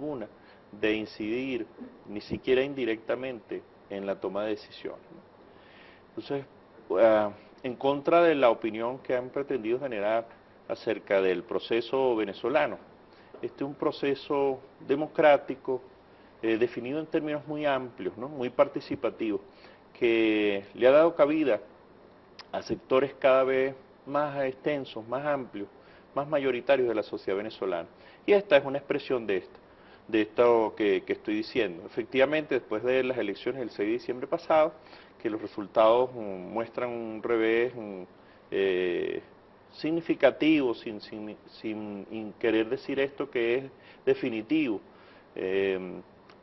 ninguna de incidir, ni siquiera indirectamente, en la toma de decisiones, ¿no? Entonces, en contra de la opinión que han pretendido generar acerca del proceso venezolano, este es un proceso democrático, definido en términos muy amplios, ¿no? Muy participativos, que le ha dado cabida a sectores cada vez más extensos, más amplios, más mayoritarios de la sociedad venezolana. Y esta es una expresión de esto que estoy diciendo. Efectivamente, después de las elecciones del 6 de diciembre pasado, que los resultados muestran un revés significativo, sin querer decir esto que es definitivo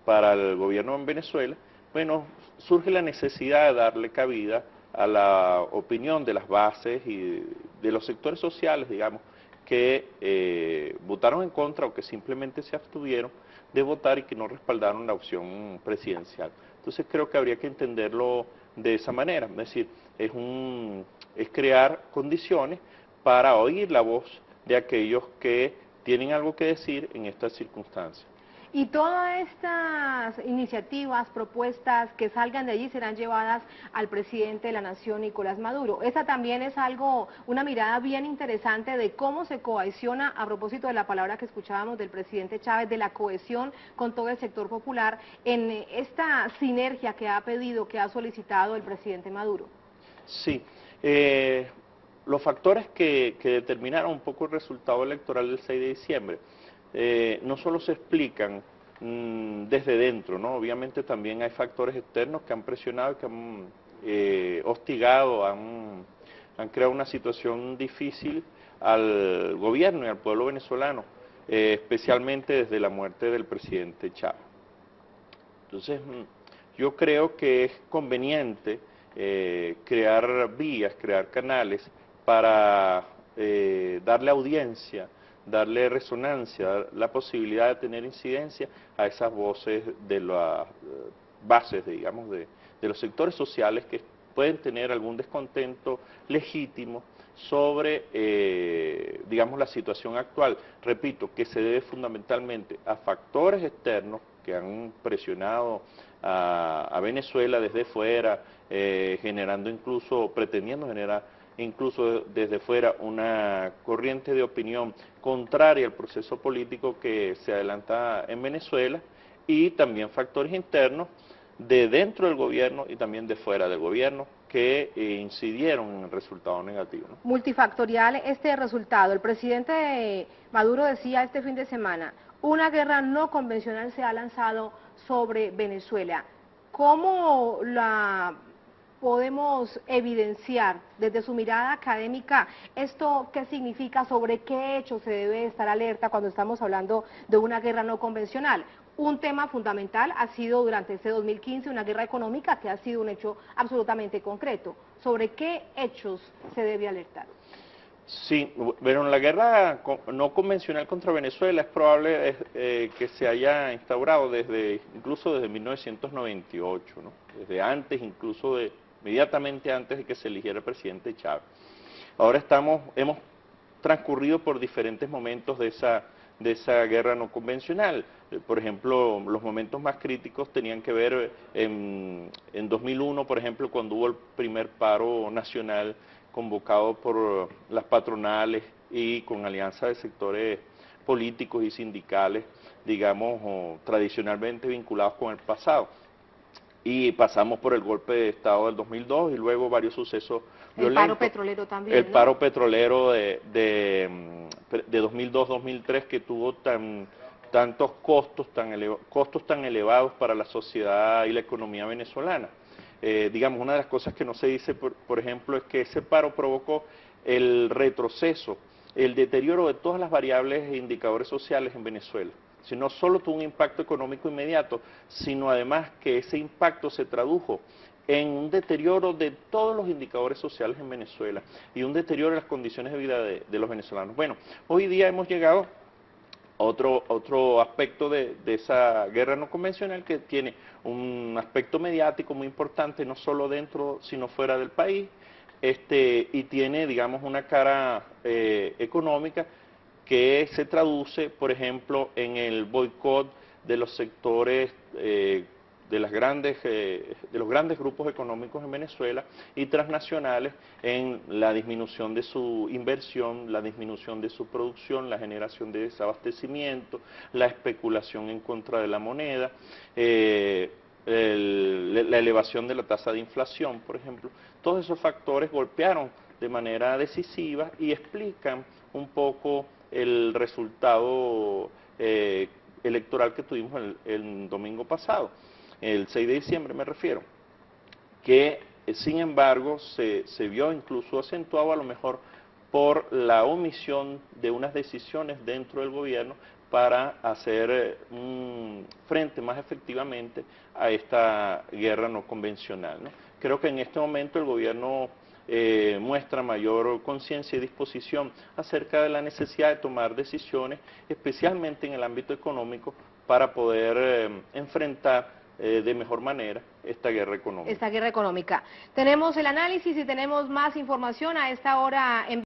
para el gobierno en Venezuela, bueno, surge la necesidad de darle cabida a la opinión de las bases y de los sectores sociales, digamos, que votaron en contra o que simplemente se abstuvieron de votar y que no respaldaron la opción presidencial. Entonces creo que habría que entenderlo de esa manera, es decir, es crear condiciones para oír la voz de aquellos que tienen algo que decir en estas circunstancias. Y todas estas iniciativas, propuestas que salgan de allí serán llevadas al presidente de la Nación, Nicolás Maduro. Esa también es algo, una mirada bien interesante de cómo se cohesiona, a propósito de la palabra que escuchábamos del presidente Chávez, de la cohesión con todo el sector popular, en esta sinergia que ha pedido, que ha solicitado el presidente Maduro. Sí, los factores que determinaron un poco el resultado electoral del 6 de diciembre, no solo se explican desde dentro, ¿no? Obviamente también hay factores externos que han presionado, que han hostigado, han creado una situación difícil al gobierno y al pueblo venezolano, especialmente desde la muerte del presidente Chávez. Entonces, yo creo que es conveniente crear vías, crear canales para darle audiencia, darle resonancia, dar la posibilidad de tener incidencia a esas voces de las bases, digamos, de los sectores sociales que pueden tener algún descontento legítimo sobre, digamos, la situación actual. Repito, que se debe fundamentalmente a factores externos que han presionado a Venezuela desde fuera, pretendiendo generar incluso desde fuera una corriente de opinión contraria al proceso político que se adelanta en Venezuela, y también factores internos de dentro del gobierno y también de fuera del gobierno que incidieron en el resultado negativo, ¿no? Multifactorial este resultado. El presidente Maduro decía este fin de semana, una guerra no convencional se ha lanzado sobre Venezuela. ¿Cómo la podemos evidenciar desde su mirada académica esto qué significa, sobre qué hechos se debe estar alerta cuando estamos hablando de una guerra no convencional? Un tema fundamental ha sido durante este 2015 una guerra económica que ha sido un hecho absolutamente concreto. ¿Sobre qué hechos se debe alertar? Sí, bueno, la guerra no convencional contra Venezuela es probable que se haya instaurado incluso desde 1998, ¿no? Desde antes, inmediatamente antes de que se eligiera el presidente Chávez. Ahora hemos transcurrido por diferentes momentos de esa guerra no convencional. Por ejemplo, los momentos más críticos tenían que ver en 2001, por ejemplo, cuando hubo el primer paro nacional convocado por las patronales y con alianza de sectores políticos y sindicales, digamos, tradicionalmente vinculados con el pasado. Y pasamos por el golpe de Estado del 2002 y luego varios sucesos violentos. El paro petrolero también, El ¿no? paro petrolero de 2002-2003 que tuvo tantos costos tan elevados para la sociedad y la economía venezolana. Digamos, una de las cosas que no se dice, por ejemplo, es que ese paro provocó el retroceso, el deterioro de todas las variables e indicadores sociales en Venezuela. Si no solo tuvo un impacto económico inmediato, sino además que ese impacto se tradujo en un deterioro de todos los indicadores sociales en Venezuela y un deterioro de las condiciones de vida de los venezolanos. Bueno, hoy día hemos llegado a otro aspecto de esa guerra no convencional, que tiene un aspecto mediático muy importante, no solo dentro, sino fuera del país, y tiene, digamos, una cara económica que se traduce, por ejemplo, en el boicot de los sectores de los grandes grupos económicos en Venezuela y transnacionales en la disminución de su inversión, la disminución de su producción, la generación de desabastecimiento, la especulación en contra de la moneda, la elevación de la tasa de inflación, por ejemplo. Todos esos factores golpearon de manera decisiva y explican un poco el resultado electoral que tuvimos el domingo pasado, el 6 de diciembre me refiero, que sin embargo se vio incluso acentuado a lo mejor por la omisión de unas decisiones dentro del gobierno para hacer frente más efectivamente a esta guerra no convencional, ¿no? Creo que en este momento el gobierno muestra mayor conciencia y disposición acerca de la necesidad de tomar decisiones, especialmente en el ámbito económico, para poder enfrentar de mejor manera esta guerra económica. Esta guerra económica. Tenemos el análisis y tenemos más información a esta hora en